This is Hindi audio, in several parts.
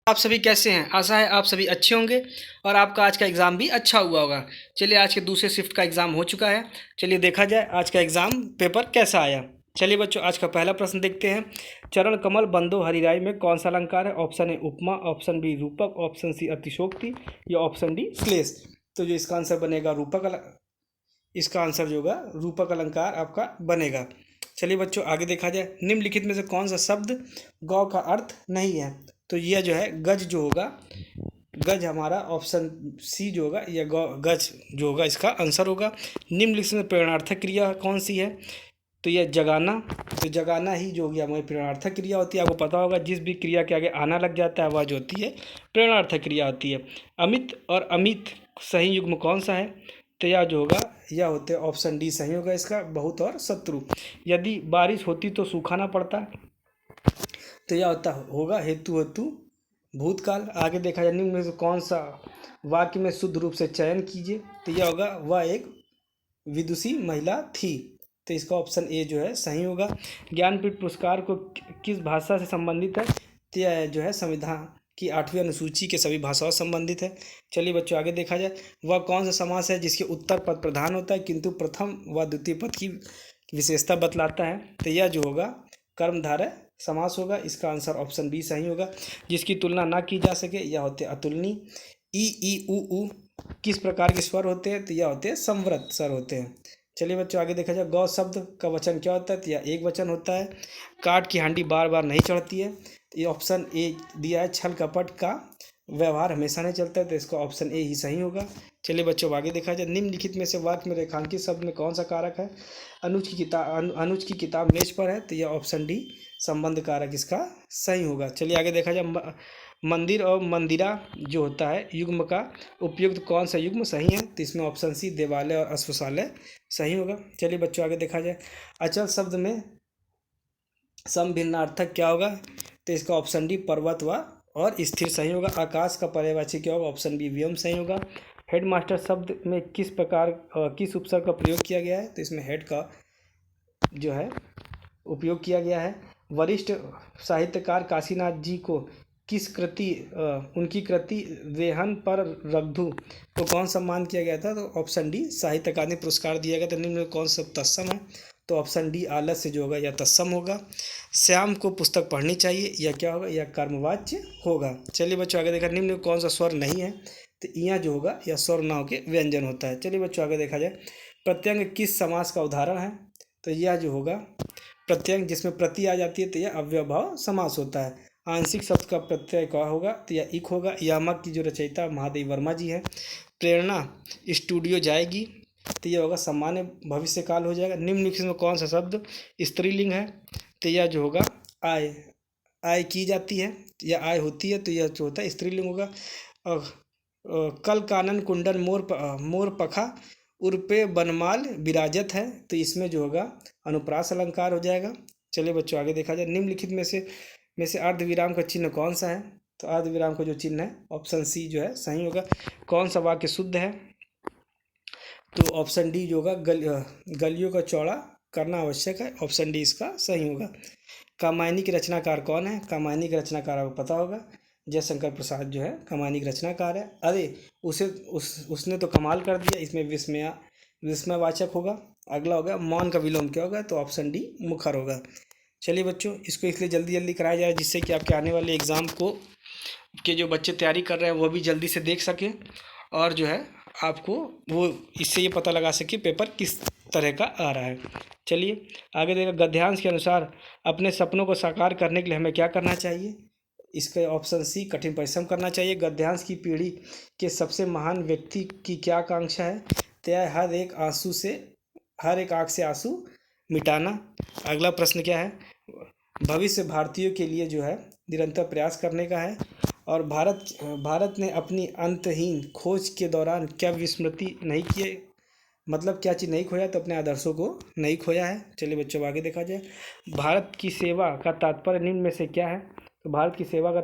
आप सभी कैसे हैं? आशा है आप सभी अच्छे होंगे और आपका आज का एग्ज़ाम भी अच्छा हुआ होगा। चलिए आज के दूसरे शिफ्ट का एग्ज़ाम हो चुका है। चलिए देखा जाए आज का एग्ज़ाम पेपर कैसा आया। चलिए बच्चों आज का पहला प्रश्न देखते हैं। चरण कमल बंदो हरिराई में कौन सा अलंकार है? ऑप्शन ए उपमा, ऑप्शन बी रूपक, ऑप्शन सी अतिशोक्ति या ऑप्शन डी श्लेष। तो जो इसका आंसर बनेगा इसका आंसर जो होगा रूपक अलंकार आपका बनेगा। चलिए बच्चों आगे देखा जाए। निम्नलिखित में से कौन सा शब्द गौ का अर्थ नहीं है? तो यह जो है गज जो होगा, गज हमारा ऑप्शन सी जो होगा यह गज जो होगा इसका आंसर होगा। निम्नलिखित में प्रेरणार्थक क्रिया कौन सी है? तो यह जगाना। तो जगाना ही जो होगी हमारी प्रेरणार्थक क्रिया होती है। आपको पता होगा जिस भी क्रिया के आगे आना लग जाता है वह जो होती है प्रेरणार्थक क्रिया होती है। अमित और अमित सही युग्म कौन सा है? तो यह जो होगा यह होते हैं ऑप्शन डी सही होगा इसका, बहुत और शत्रु। यदि बारिश होती तो सूखा ना पड़ता, तो यह होता होगा हेतु हेतु भूतकाल। आगे देखा जाए निम्न में से कौन सा वाक्य में शुद्ध रूप से चयन कीजिए? तो यह होगा वह एक विदुषी महिला थी। तो इसका ऑप्शन ए जो है सही होगा। ज्ञानपीठ पुरस्कार को किस भाषा से संबंधित है? तो यह जो है संविधान की 8वीं अनुसूची के सभी भाषाओं से संबंधित है। चलिए बच्चों आगे देखा जाए। वह कौन सा समास है जिसके उत्तर पद प्रधान होता है किंतु प्रथम व द्वितीय पद की विशेषता बतलाता है? तो यह जो होगा कर्मधारय समास होगा। इसका आंसर ऑप्शन बी सही होगा। जिसकी तुलना ना की जा सके यह होते अतुलनीय। ई उ किस प्रकार के स्वर होते हैं? तो यह होते हैं संवृत स्वर होते हैं। चलिए बच्चों आगे देखा जाए। गौ शब्द का वचन क्या होता है? तो यह एक वचन होता है। काठ की हांडी बार बार नहीं चढ़ती है। तो ये ऑप्शन ए दिया है। छल कपट का व्यवहार हमेशा नहीं चलता है, तो इसका ऑप्शन ए ही सही होगा। चलिए बच्चों आगे देखा जाए। निम्नलिखित में से वाक्य में रेखांकित शब्द में कौन सा कारक है? अनुज की किताब मेज पर है। तो यह ऑप्शन डी संबंध कारक इसका सही होगा। चलिए आगे देखा जाए। मंदिर और मंदिरा जो होता है युग्म का उपयुक्त कौन सा युग्म सही है? तो इसमें ऑप्शन सी देवालय और अश्वशालय सही होगा। चलिए बच्चों आगे देखा जाए। अचल शब्द में समभिन्नार्थक क्या होगा? तो इसका ऑप्शन डी पर्वत व और स्थिर सही होगा। आकाश का पर्यायवाची क्या होगा? ऑप्शन बी व्योम सही होगा। हेडमास्टर शब्द में किस उपसर्ग का प्रयोग किया गया है? तो इसमें हेड का जो है उपयोग किया गया है। वरिष्ठ साहित्यकार काशीनाथ जी को किस कृति उनकी कृति रेहन पर रघु को कौन सम्मान किया गया था? तो ऑप्शन डी साहित्य अकादमी पुरस्कार दिया गया था। निम्न में कौन सा तत्सम है? तो ऑप्शन डी आलस्य जो होगा यह तत्सम होगा। श्याम को पुस्तक पढ़नी चाहिए यह क्या होगा? यह कर्मवाच्य होगा। चलिए बच्चों आगे देखा। निम्न में कौन सा स्वर नहीं है? तो यहाँ जो होगा यह स्वर न होके व्यंजन होता है। चलिए बच्चों आगे देखा जाए। प्रत्यंग किस समास का उदाहरण है? तो यह जो होगा प्रत्यंग जिसमें प्रति आ जाती है तो यह अव्ययभाव समास होता है। आंशिक शब्द का प्रत्यय क्या होगा? तो यह इक होगा। यामक की जो रचयिता महादेव वर्मा जी है। प्रेरणा स्टूडियो जाएगी, तो यह होगा सामान्य भविष्य काल हो जाएगा। निम्नलिखित में कौन सा शब्द स्त्रीलिंग है? तो यह जो होगा आय आय की जाती है या आय होती है, तो यह जो होता है स्त्रीलिंग होगा। कल कानन कुंडन मोर पखा उर्पे बनमाल विराजत है, तो इसमें जो होगा अनुप्रास अलंकार हो जाएगा। चलिए बच्चों आगे देखा जाए। निम्नलिखित में से अर्धविराम का चिन्ह कौन सा है? तो अर्धविराम का जो चिन्ह है ऑप्शन सी जो है सही होगा। कौन सा वाक्य शुद्ध है? तो ऑप्शन डी जो होगा गलियों का चौड़ा करना आवश्यक है। ऑप्शन डी इसका सही होगा। कामायनी के रचनाकार कौन है? कामायनी के रचनाकार आपको पता होगा जयशंकर प्रसाद जो है कामायनी के रचनाकार है। अरे उसने तो कमाल कर दिया, इसमें विस्मयवाचक होगा। अगला होगा मौन का विलोम क्या होगा? तो ऑप्शन डी मुखर होगा। चलिए बच्चों इसको इसलिए जल्दी जल्दी कराया जाए जिससे कि आपके आने वाले एग्ज़ाम को के जो बच्चे तैयारी कर रहे हैं वो भी जल्दी से देख सकें और जो है आपको वो इससे ये पता लगा सके पेपर किस तरह का आ रहा है। चलिए आगे देखा। गद्यांश के अनुसार अपने सपनों को साकार करने के लिए हमें क्या करना चाहिए? इसका ऑप्शन सी कठिन परिश्रम करना चाहिए। गद्यांश की पीढ़ी के सबसे महान व्यक्ति की क्या आकांक्षा है? तो हर एक आंख से आंसू मिटाना। अगला प्रश्न क्या है? भविष्य भारतीयों के लिए जो है निरंतर प्रयास करने का है। और भारत ने अपनी अंतहीन खोज के दौरान क्या विस्मृति नहीं किए, मतलब क्या चीज़ नहीं खोया? तो अपने आदर्शों को नहीं खोया है। चलिए बच्चों आगे देखा जाए। भारत की सेवा का तात्पर्य निम्न में से क्या है? तो भारत की सेवा का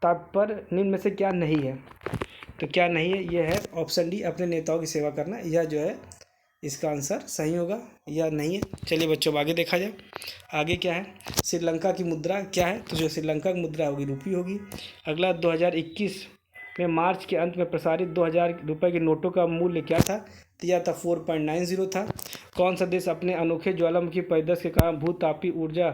तात्पर्य निम्न में से क्या नहीं है? तो क्या नहीं है? यह है ऑप्शन डी अपने नेताओं की सेवा करना। यह जो है इसका आंसर सही होगा या नहीं है। चलिए बच्चों अब आगे देखा जाए। आगे क्या है, श्रीलंका की मुद्रा क्या है, तो जो श्रीलंका की मुद्रा होगी रुपी होगी। अगला 2021 में मार्च के अंत में प्रसारित 2000 रुपये के नोटों का मूल्य क्या था, तो यह था 4.90 था। कौन सा देश अपने अनोखे ज्वालामुखी परिदृश्य के कारण भूतापीय ऊर्जा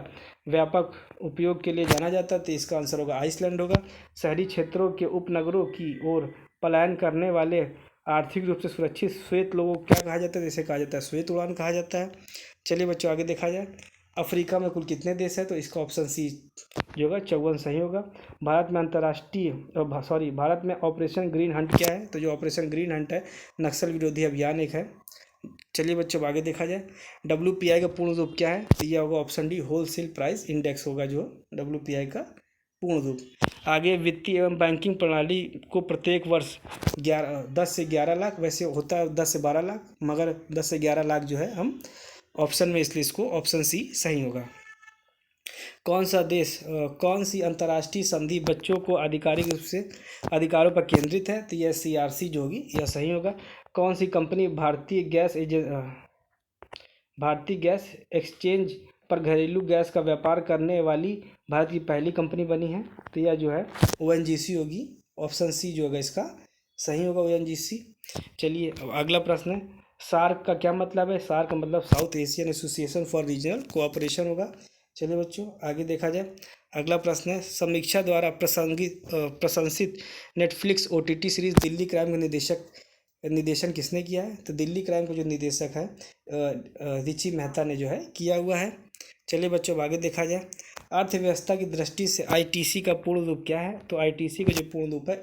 व्यापक उपयोग के लिए जाना जाता है, तो इसका आंसर होगा आइसलैंड होगा। शहरी क्षेत्रों के उपनगरों की ओर पलायन करने वाले आर्थिक रूप से सुरक्षित श्वेत लोगों को क्या कहा जाता है, जैसे कहा जाता है श्वेत उड़ान कहा जाता है। चलिए बच्चों आगे देखा जाए। अफ्रीका में कुल कितने देश हैं, तो इसका ऑप्शन सी जो होगा 54 सही होगा। भारत में भारत में ऑपरेशन ग्रीन हंट क्या है, तो जो ऑपरेशन ग्रीन हंट है नक्सल विरोधी अभियान एक है। चलिए बच्चों आगे देखा जाए। WPI का पूर्ण रूप क्या है, तो यह होगा option D wholesale price index होगा जो WPI का पूर्ण रूप। आगे वित्तीय एवं बैंकिंग प्रणाली को प्रत्येक वर्ष 10 से 11 लाख, वैसे होता है 10 से 12 लाख, मगर 10 से 11 लाख जो है हम ऑप्शन में, इसलिए इसको ऑप्शन सी सही होगा। कौन सी अंतर्राष्ट्रीय संधि बच्चों को आधिकारिक रूप से अधिकारों पर केंद्रित है, तो यह CRC जो होगी यह सही होगा। कौन सी कंपनी भारतीय गैस एक्सचेंज पर घरेलू गैस का व्यापार करने वाली भारत की पहली कंपनी बनी है, तो यह जो है ONGC होगी। ऑप्शन सी जो होगा इसका सही होगा ONGC। चलिए अब अगला प्रश्न है, सार्क का क्या मतलब है, सार्क का मतलब south Asian association for regional cooperation होगा। चलिए बच्चों आगे देखा जाए। अगला प्रश्न है, समीक्षा द्वारा प्रशंसित Netflix OTT series Delhi crime का निर्देशन किसने किया है, तो दिल्ली क्राइम का जो निर्देशक है रिची मेहता ने जो है किया हुआ है। चलिए बच्चों आगे देखा जाए। अर्थव्यवस्था की दृष्टि से ITC का पूर्ण रूप क्या है, तो ITC का जो पूर्ण रूप है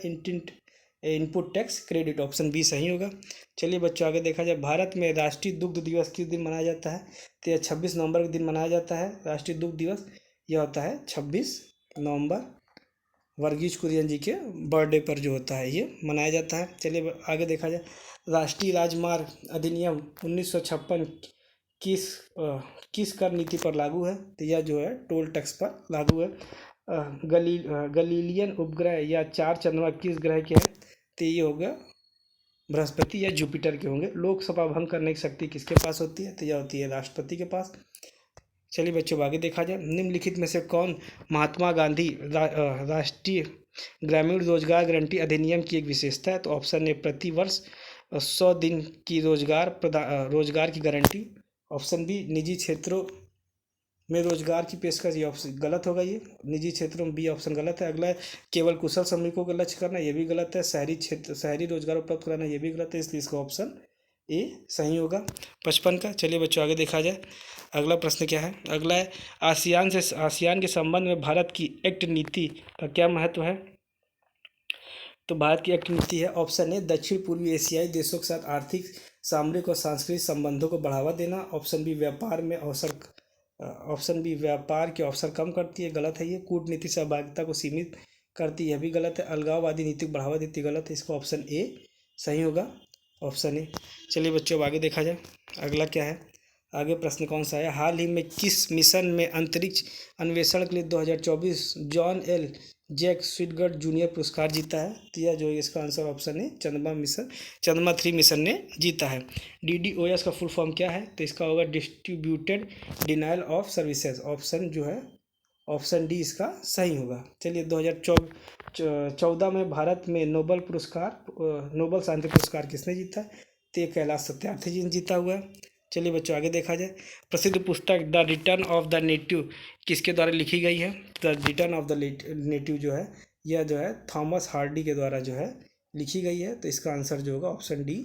input tax credit, option B सही होगा। चलिए बच्चों आगे देखा जाए। भारत में राष्ट्रीय दुग्ध दिवस किस दिन मनाया जाता है, तो यह 26 नवंबर के दिन मनाया जाता है। राष्ट्रीय दुग्ध दिवस यह होता है 26 नवंबर, वर्गीज कुरियन जी के बर्थडे पर जो होता है ये मनाया जाता है। चलिए आगे देखा जाए। राष्ट्रीय राजमार्ग अधिनियम 1956 किस कर नीति पर लागू है, तो यह जो है टोल टैक्स पर लागू है। गलीलियन उपग्रह या 4 चंद्रमा किस ग्रह के हैं, तो ये होगा बृहस्पति या जुपिटर के होंगे। लोकसभा भंग करने की शक्ति किसके पास होती है, तो यह होती है राष्ट्रपति के पास। चलिए बच्चों आगे देखा जाए। निम्नलिखित में से कौन महात्मा गांधी राष्ट्रीय ग्रामीण रोजगार गारंटी अधिनियम की एक विशेषता है, तो ऑप्शन ए प्रति वर्ष 100 दिन की रोजगार की गारंटी। ऑप्शन बी निजी क्षेत्रों में रोजगार की पेशकश, ये ऑप्शन गलत होगा, ये निजी क्षेत्रों में बी ऑप्शन गलत है। अगला है केवल कुशल श्रमिकों का लक्ष्य करना, ये भी गलत है। शहरी रोजगार उपलब्ध कराना, ये भी गलत है, इसलिए इसका ऑप्शन ए सही होगा 55 का। चलिए बच्चों आगे देखा जाए। अगला प्रश्न क्या है, अगला है आसियान के संबंध में भारत की एक्ट नीति का क्या महत्व है, तो भारत की एक्ट नीति है ऑप्शन ए दक्षिण पूर्वी एशियाई देशों के साथ आर्थिक सामरिक और सांस्कृतिक संबंधों को बढ़ावा देना। ऑप्शन बी व्यापार के अवसर कम करती है, गलत है ये। कूटनीति सहभागिता को सीमित करती है, यह भी गलत है। अलगाववादी नीति को बढ़ावा देती है, गलत है। इसका ऑप्शन ए सही होगा, ऑप्शन ए। चलिए बच्चों अब आगे देखा जाए। अगला क्या है, आगे प्रश्न कौन सा है, हाल ही में किस मिशन में अंतरिक्ष अन्वेषण के लिए 2024 जॉन एल जैक स्विटगर्ट जूनियर पुरस्कार जीता है, तो यह जो इसका आंसर ऑप्शन है चंद्रमा 3 मिशन ने जीता है। DDoS का फुल फॉर्म क्या है, तो इसका होगा distributed denial of services, option जो है ऑप्शन डी इसका सही होगा। चलिए 2014 में भारत में नोबल शांति पुरस्कार किसने जीता है, तो कैलाश सत्यार्थी जी ने जीता हुआ है। चलिए बच्चों आगे देखा जाए। प्रसिद्ध पुस्तक the return of the native किसके द्वारा लिखी गई है, the return of the native जो है यह जो है थॉमस हार्डी के द्वारा जो है लिखी गई है, तो इसका आंसर जो होगा ऑप्शन डी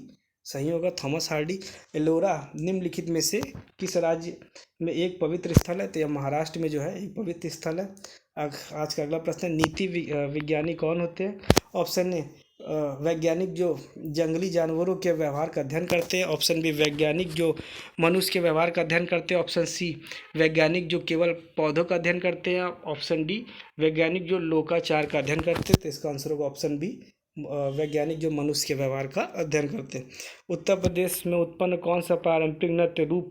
सही होगा, थॉमस हार्डी। एलोरा निम्नलिखित में से किस राज्य में एक पवित्र स्थल है, तो यह महाराष्ट्र में जो है एक पवित्र स्थल है। आज का अगला प्रश्न है, नीति विज्ञानी कौन होते हैं, ऑप्शन ए वैज्ञानिक जो जंगली जानवरों के व्यवहार का अध्ययन करते हैं। ऑप्शन बी वैज्ञानिक जो मनुष्य के व्यवहार का अध्ययन करते हैं। ऑप्शन सी वैज्ञानिक जो केवल पौधों का अध्ययन करते हैं। ऑप्शन डी वैज्ञानिक जो लोकाचार का अध्ययन करते हैं, तो इसका आंसर होगा ऑप्शन बी वैज्ञानिक जो मनुष्य के व्यवहार का अध्ययन करते हैं। उत्तर प्रदेश में उत्पन्न कौन सा पारंपरिक नृत्य रूप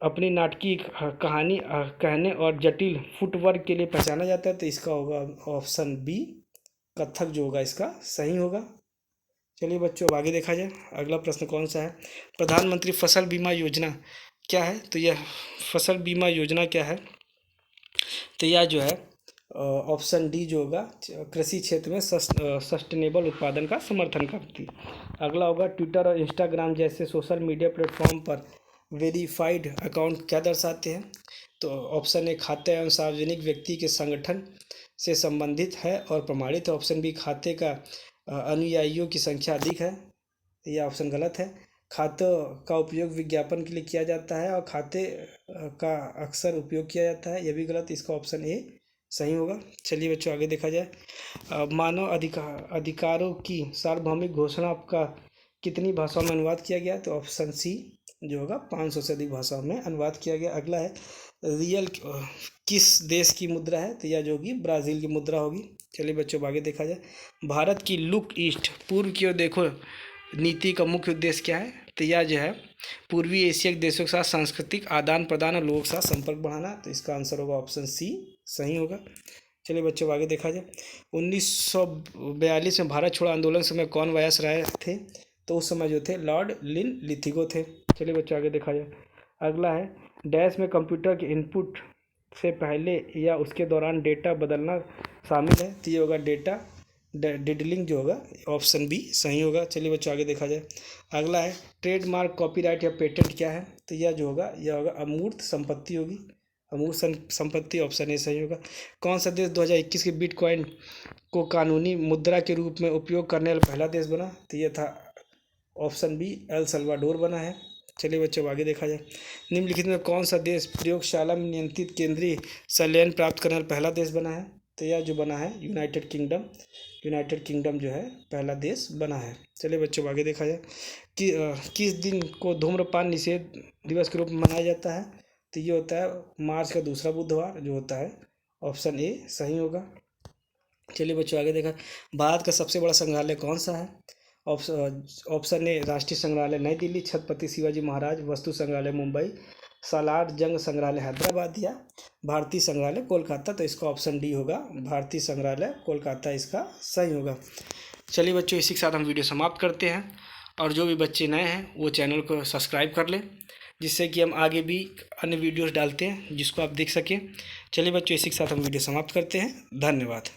अपनी नाटकीय कहानी कहने और जटिल फुटवर्क के लिए पहचाना जाता है, तो इसका होगा ऑप्शन बी कथक जो होगा इसका सही होगा। चलिए बच्चों अब आगे देखा जाए। अगला प्रश्न कौन सा है, प्रधानमंत्री फसल बीमा योजना क्या है? तो यह फसल बीमा योजना क्या है? तो यह जो है ऑप्शन डी जो होगा, कृषि क्षेत्र में सस्टेनेबल उत्पादन का समर्थन करती। अगला होगा, ट्विटर और इंस्टाग्राम जैसे सोशल मीडिया प्लेटफॉर्म पर वेरीफाइड अकाउंट क्या दर्शाते हैं? तो ऑप्शन ए, खाते एवं सार्वजनिक व्यक्ति के संगठन से संबंधित है और प्रमाणित है। ऑप्शन बी, खाते का अनुयायियों की संख्या अधिक है। यह ऑप्शन गलत है। खातों का उपयोग विज्ञापन के लिए किया जाता है और खाते का अक्सर उपयोग किया जाता है, यह भी गलत। इसका ऑप्शन ए सही होगा। चलिए बच्चों आगे देखा जाए। मानव अधिकारों की सार्वभौमिक घोषणा का कितनी भाषाओं में अनुवाद किया गया? तो ऑप्शन सी जो होगा 500 से अधिक भाषाओं में अनुवाद किया गया। अगला है, रियल किस देश की मुद्रा है? तो यह जो होगी ब्राज़ील की मुद्रा होगी। चलिए बच्चों आगे देखा जाए। भारत की लुक ईस्ट, पूर्व की ओर देखो नीति का मुख्य उद्देश्य क्या है? तो यह जो है पूर्वी एशिया के देशों के साथ सांस्कृतिक आदान प्रदान और लोगों के साथ संपर्क बढ़ाना। तो इसका आंसर होगा ऑप्शन सी सही होगा। चलिए बच्चों आगे देखा जाए। 1942 में भारत छोड़ो आंदोलन समय कौन वायसराय थे? तो उस समय जो थे लॉर्ड लिनलिथिगो थे। चलिए बच्चों आगे देखा जाए। अगला है, डैश में कंप्यूटर के इनपुट से पहले या उसके दौरान डेटा बदलना शामिल है। तो ये होगा डेटा डिडलिंग जो होगा, ऑप्शन बी सही होगा। चलिए बच्चों आगे देखा जाए। अगला है, ट्रेडमार्क, कॉपीराइट या पेटेंट क्या है? तो यह जो होगा यह होगा अमूर्त संपत्ति होगी, अमूर्त संपत्ति, ऑप्शन ए सही होगा। कौन सा देश 2021 के बिटकॉइन को कानूनी मुद्रा के रूप में उपयोग करने वाला पहला देश बना? तो यह था ऑप्शन बी एल सल्वाडोर बना है। चलिए बच्चों आगे देखा जाए। निम्नलिखित में कौन सा देश प्रयोगशाला में नियंत्रित केंद्रीय संलयन प्राप्त करने वाला पहला देश बना है? तो यह जो बना है यूनाइटेड किंगडम जो है पहला देश बना है। चलिए बच्चों आगे देखा जाए कि किस दिन को धूम्रपान निषेध दिवस के रूप में मनाया जाता है? तो ये होता है मार्च का दूसरा बुधवार जो होता है, ऑप्शन ए सही होगा। चलिए बच्चों आगे देखा, भारत का सबसे बड़ा संग्रहालय कौन सा है? ऑप्शन ए, राष्ट्रीय संग्रहालय नई दिल्ली, छत्रपति शिवाजी महाराज वस्तु संग्रहालय मुंबई, सालार जंग संग्रहालय हैदराबाद या भारतीय संग्रहालय कोलकाता। तो इसका ऑप्शन डी होगा, भारतीय संग्रहालय कोलकाता इसका सही होगा। चलिए बच्चों इसी के साथ हम वीडियो समाप्त करते हैं, और जो भी बच्चे नए हैं वो चैनल को सब्सक्राइब कर लें, जिससे कि हम आगे भी अन्य वीडियोस डालते हैं जिसको आप देख सकें। चलिए बच्चों इसी के साथ हम वीडियो समाप्त करते हैं। धन्यवाद।